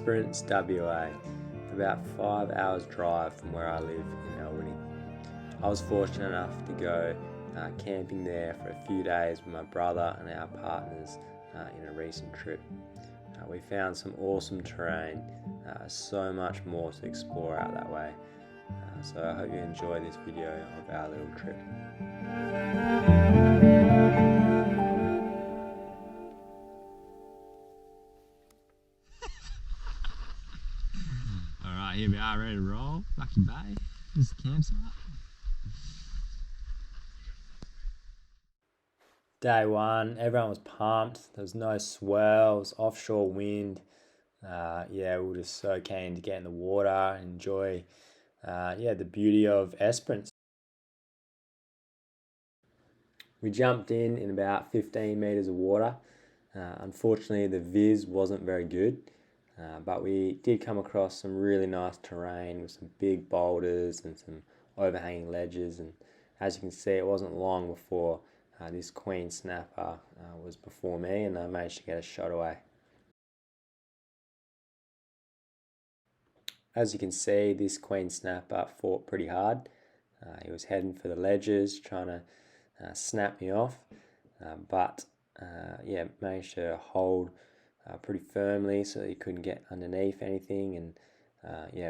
Esperance, WA, about 5 hours drive from where I live in Albany. I was fortunate enough to go camping there for a few days with my brother and our partners in a recent trip. We found some awesome terrain, so much more to explore out that way. So I hope you enjoy this video of our little trip. Alright, here we are, ready to roll. Lucky Bay. This is the campsite. Day one, everyone was pumped. There was no swells, offshore wind. We were just so keen to get in the water and enjoy the beauty of Esperance. We jumped in about 15 metres of water. Unfortunately, the viz wasn't very good, but we did come across some really nice terrain with some big boulders and some overhanging ledges. And as you can see, it wasn't long before this queen snapper was before me, and I managed to get a shot away. As you can see, this queen snapper fought pretty hard. He was heading for the ledges, trying to snap me off, but managed to hold pretty firmly so that he couldn't get underneath anything. And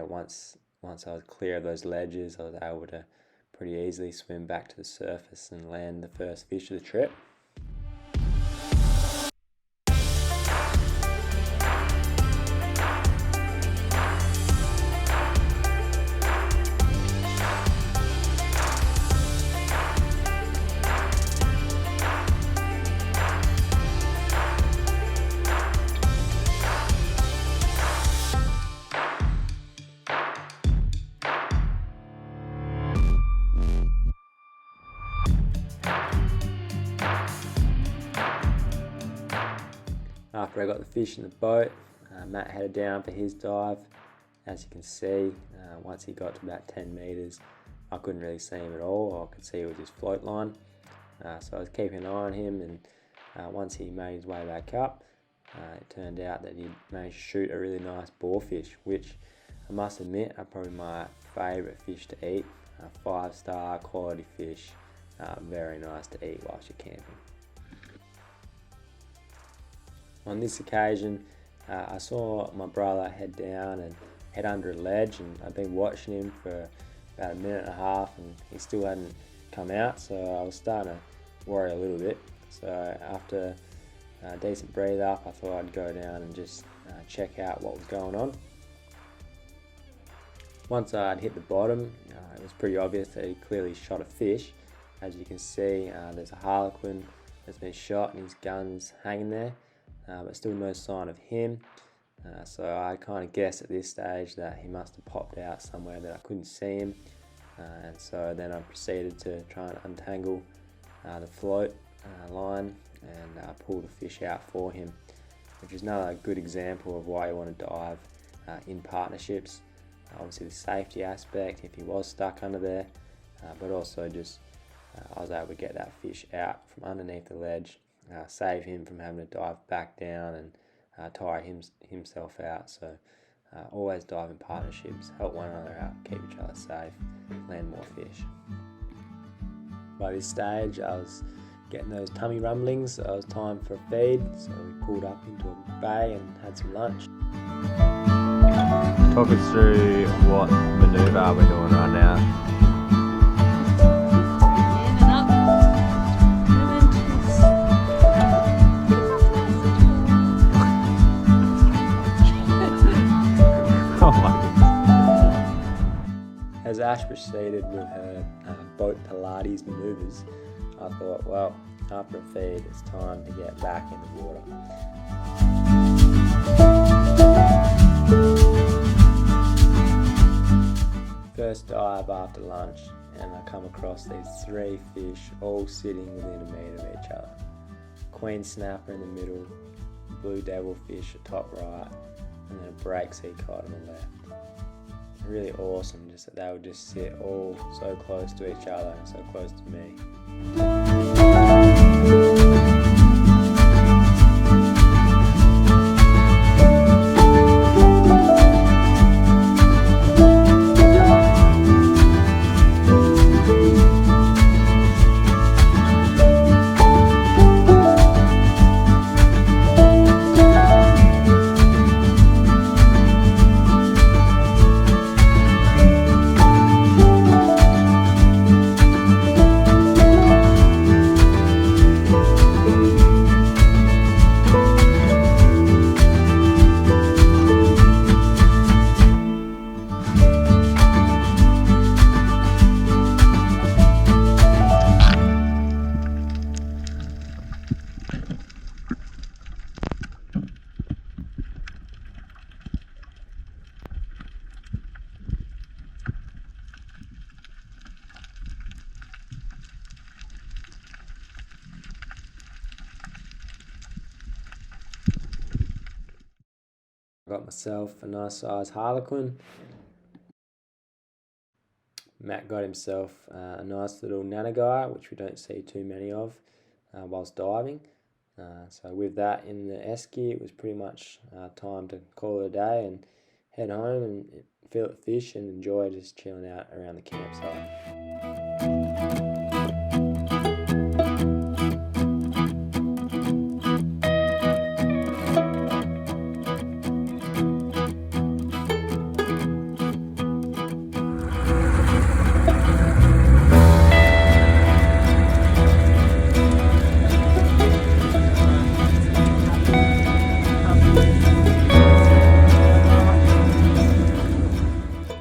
once I was clear of those ledges, I was able to pretty easily swim back to the surface and land the first fish of the trip. After I got the fish in the boat, Matt headed down for his dive. As you can see, once he got to about 10 metres, I couldn't really see him at all. I could see it was his float line. So I was keeping an eye on him, and once he made his way back up, it turned out that he managed to shoot a really nice boarfish, which I must admit are probably my favourite fish to eat. 5-star quality fish, very nice to eat whilst you're camping. On this occasion, I saw my brother head down and head under a ledge, and I'd been watching him for about a minute and a half, and he still hadn't come out, so I was starting to worry a little bit. So after a decent breathe up, I thought I'd go down and just check out what was going on. Once I'd hit the bottom, it was pretty obvious that he clearly shot a fish. As you can see, there's a harlequin that's been shot and his gun's hanging there. But still no sign of him, so I kind of guessed at this stage that he must have popped out somewhere that I couldn't see him, and so then I proceeded to try and untangle the float line and pull the fish out for him, which is another good example of why you want to dive in partnerships. Obviously the safety aspect if he was stuck under there, but also just I was able to get that fish out from underneath the ledge. Save him from having to dive back down and tire himself out. So always dive in partnerships, help one another out, keep each other safe, land more fish. By this stage I was getting those tummy rumblings, so it was time for a feed, so we pulled up into a bay and had some lunch. Talk us through what manoeuvre we're doing right now. As Ash proceeded with her boat Pilates manoeuvres, I thought, well, after a feed, it's time to get back in the water. First dive after lunch, and I come across these 3 fish all sitting within a metre of each other. Queen snapper in the middle, blue devilfish at top right, and then a breaksea cod on the left. Really awesome just that they would just sit all so close to each other and so close to me. got myself a nice size harlequin. Matt got himself a nice little nanagai, which we don't see too many of whilst diving. So with that in the esky, it was pretty much time to call it a day and head home and fillet fish and enjoy just chilling out around the campsite.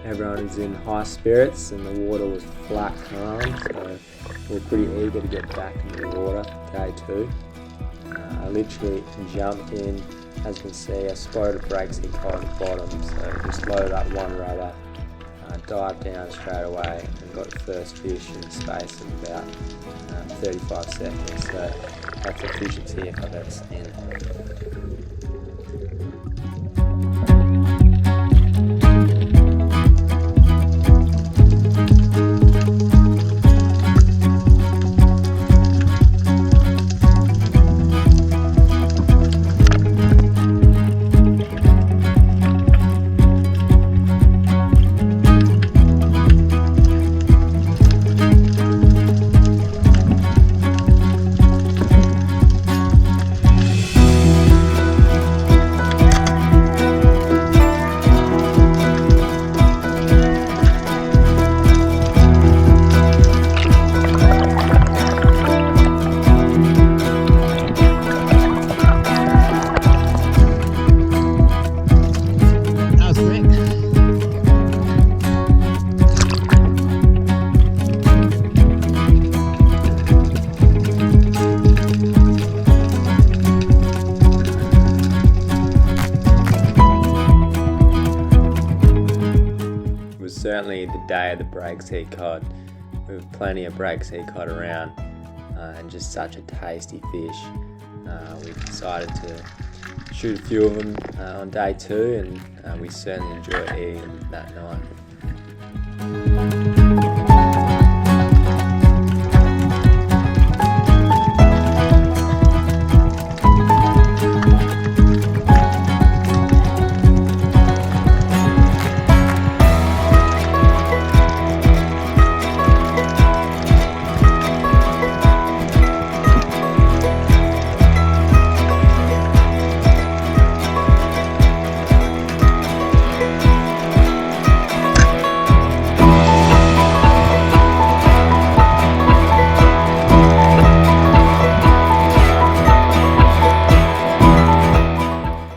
Everyone was in high spirits and the water was flat calm, so we were pretty eager to get back into the water for day 2. I literally jumped in. As you can see, I spotted a Breaksea cod at the bottom, so just loaded up one rubber, dived down straight away and got the first fish in the space of about 35 seconds. So that's efficiency if I've ever seen it. Certainly the day of the Breaksea cod. With plenty of Breaksea cod around and just such a tasty fish. We decided to shoot a few of them on day 2 and we certainly enjoyed eating them that night.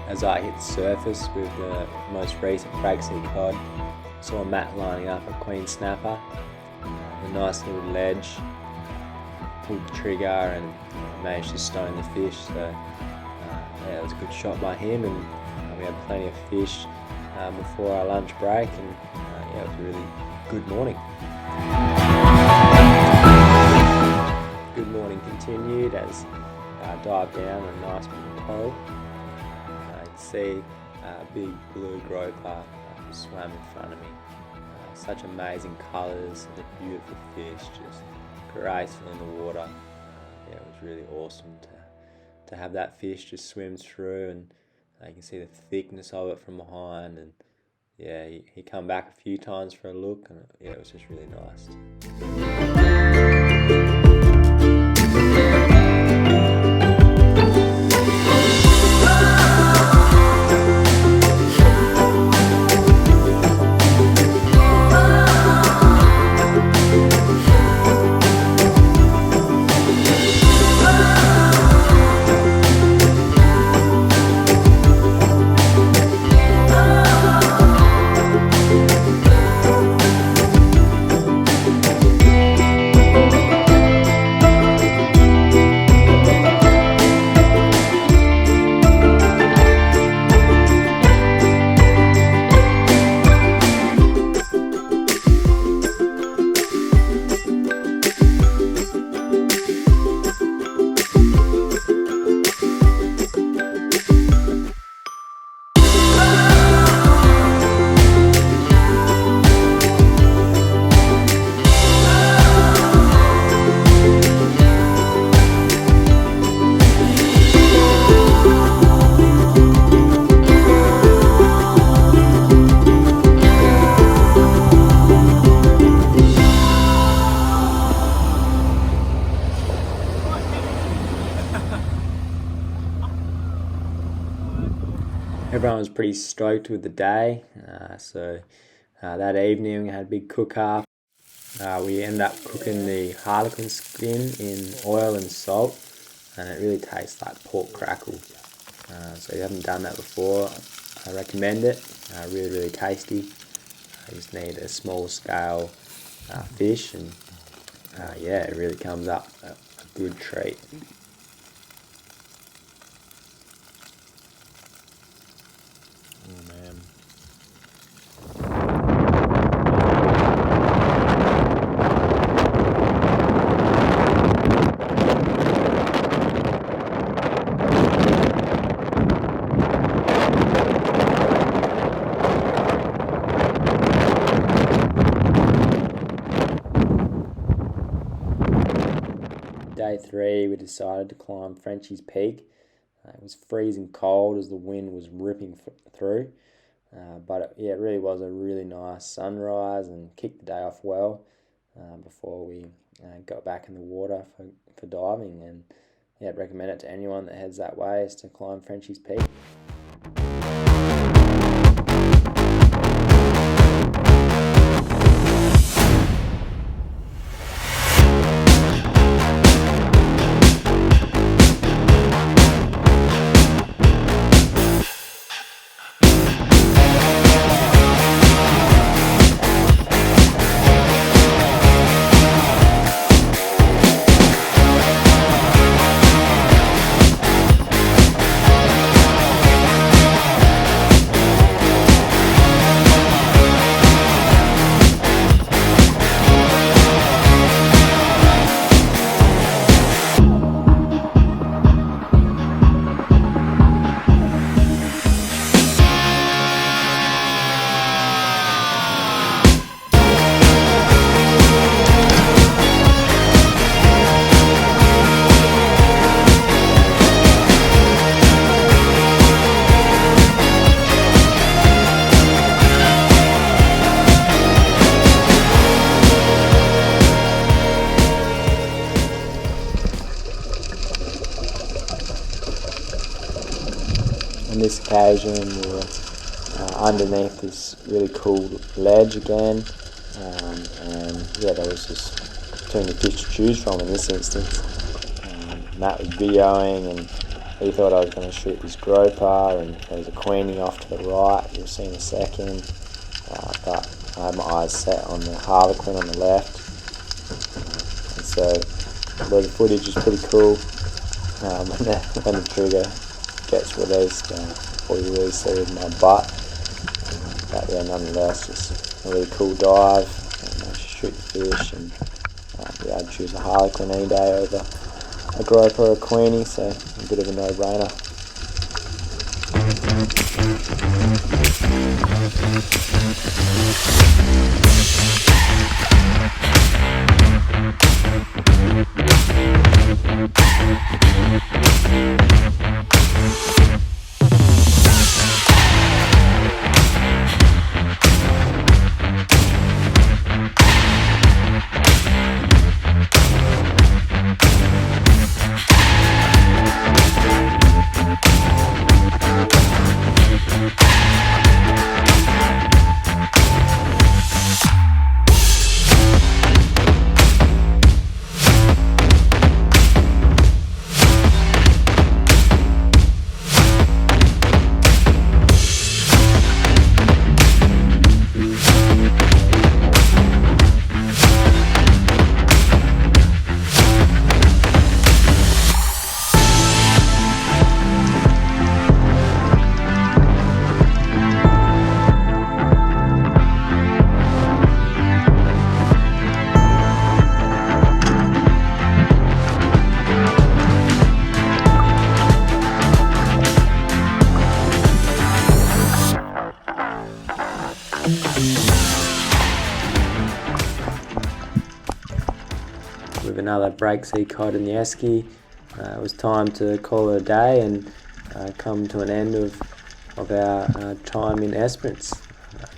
As I hit the surface with the most recent Breaksea cod, saw Matt lining up a queen snapper, a nice little ledge, pulled the trigger and managed to stone the fish. So yeah, it was a good shot by him, and we had plenty of fish before our lunch break, and yeah, it was a really good morning. Good morning continued as I dived down a nice big cove. See a big blue groper swam in front of me. Such amazing colours, the beautiful fish, just graceful in the water. Yeah, it was really awesome to have that fish just swim through, and you can see the thickness of it from behind. And yeah, he come back a few times for a look, and yeah, it was just really nice. everyone was pretty stoked with the day. So that evening we had a big cook-up. We ended up cooking the harlequin skin in oil and salt, and it really tastes like pork crackle. So if you haven't done that before, I recommend it. Really tasty. You just need a small scale fish, and yeah, it really comes up a good treat. Oh man. Day 3, we decided to climb Frenchie's Peak. It was freezing cold as the wind was ripping through, but it really was a really nice sunrise and kicked the day off well before we got back in the water for diving. And yeah, I'd recommend it to anyone that heads that way, is to climb Frenchie's Peak. On this occasion, we were underneath this really cool ledge again, and yeah, there was just too many fish to choose from in this instance. Matt was videoing, and he thought I was going to shoot this groper, and there was a queenie off to the right, you'll see in a second, but I had my eyes set on the harlequin on the left, and so the footage is pretty cool when the trigger gets released before you really see my butt. But yeah, nonetheless, it's a really cool dive, and shoot the fish, and yeah, I'd choose a harlequin any day over a groper or a queenie, so a bit of a no-brainer. With another Breaksea cod in the esky, it was time to call it a day and come to an end of our time in Esperance.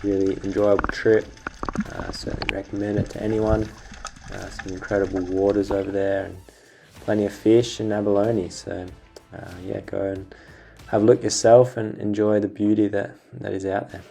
Really enjoyable trip. Certainly recommend it to anyone. Some incredible waters over there and plenty of fish and abalone. So yeah, go and have a look yourself and enjoy the beauty that is out there.